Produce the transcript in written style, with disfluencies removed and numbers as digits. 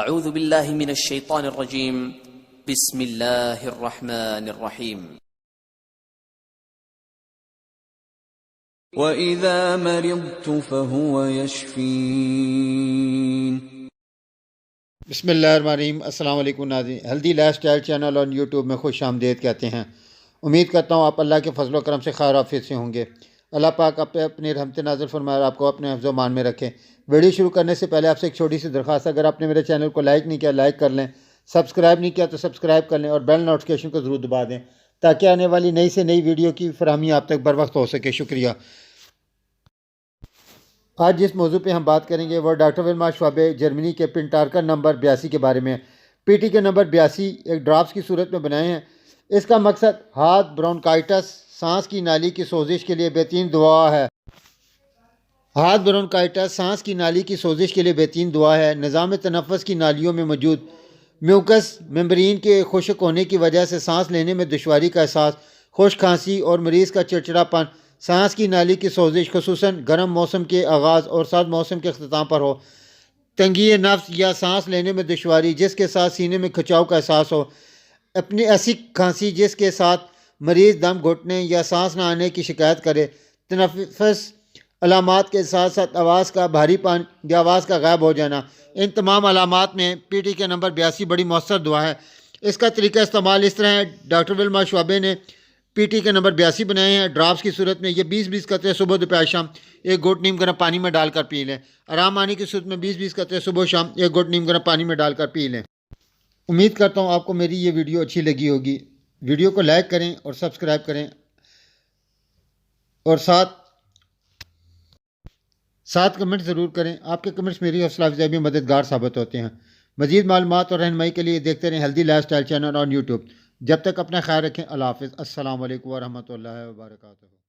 اعوذ باللہ من الشیطان الرجیم بسم اللہ الرحمن الرحیم وَإِذَا مَرِضْتُ فَهُوَ يَشْفِينِ۔ بسم اللہ الرحمن الرحیم۔ السلام علیکم ناظرین، ہیلدی لائف سٹائل چینل اور یوٹیوب میں خوش آمدید کہتے ہیں۔ امید کرتا ہوں آپ اللہ کے فضل و کرم سے خیر عافیت سے ہوں گے۔ اللہ پاک اپنی رحمت نازل فرمائے اور آپ کو اپنے حفظ و امان میں رکھے۔ ویڈیو شروع کرنے سے پہلے آپ سے ایک چھوٹی سی درخواست، اگر آپ نے میرے چینل کو لائک نہیں کیا لائک کر لیں، سبسکرائب نہیں کیا تو سبسکرائب کر لیں اور بیل نوٹیفیکیشن کو ضرور دبا دیں تاکہ آنے والی نئی سے نئی ویڈیو کی فراہمی آپ تک بر وقت ہو سکے۔ شکریہ۔ آج جس موضوع پہ ہم بات کریں گے وہ ڈاکٹر ولما شوابے جرمنی کے پنٹارکر نمبر 82 کے بارے میں۔ پی ٹی کے نمبر 82 ایک ڈراپس کی صورت میں بنائے ہیں۔ اس کا مقصد ہاتھ برونکائٹس، سانس کی نالی کی سوزش کے لیے بہترین دوا ہے۔ ہاتھ برونکائٹس، سانس کی نالی کی سوزش کے لیے بہترین دوا ہے۔ نظام تنفس کی نالیوں میں موجود میوکس ممبرین کے خشک ہونے کی وجہ سے سانس لینے میں دشواری کا احساس، خشک کھانسی اور مریض کا چڑچڑاپن، سانس کی نالی کی سوزش خصوصاً گرم موسم کے آغاز اور سرد موسم کے اختتام پر ہو، تنگی نفس یا سانس لینے میں دشواری جس کے ساتھ سینے میں کھچاؤ کا احساس ہو، اپنی ایسی کھانسی جس کے ساتھ مریض دم گھٹنے یا سانس نہ آنے کی شکایت کرے، تنفس علامات کے ساتھ ساتھ آواز کا بھاری پن یا آواز کا غائب ہو جانا، ان تمام علامات میں پی ٹی کے نمبر 82 بڑی مؤثر دوا ہے۔ اس کا طریقہ استعمال اس طرح ہے۔ ڈاکٹر ولما شوابے نے پی ٹی کے نمبر 82 بنائے ہیں ڈراپس کی صورت میں۔ یہ 20-20 قطرے صبح دوپہر شام ایک گھونٹ نیم گرم پانی میں ڈال کر پی لیں۔ آرام آنے کی صورت میں 20-20 قطرے صبح شام ایک گھونٹ نیم گرم پانی میں ڈال کر پی لیں۔ امید کرتا ہوں آپ کو میری یہ ویڈیو اچھی لگی ہوگی۔ ویڈیو کو لائک کریں اور سبسکرائب کریں اور ساتھ کمنٹ ضرور کریں۔ آپ کے کمنٹس میری حوصلہ افزائی میں مددگار ثابت ہوتے ہیں۔ مزید معلومات اور رہنمائی کے لیے دیکھتے رہیں ہیلدی لائف سٹائل چینل اور یوٹیوب۔ جب تک اپنا خیال رکھیں۔ اللہ حافظ۔ السلام علیکم ورحمۃ اللہ وبرکاتہ۔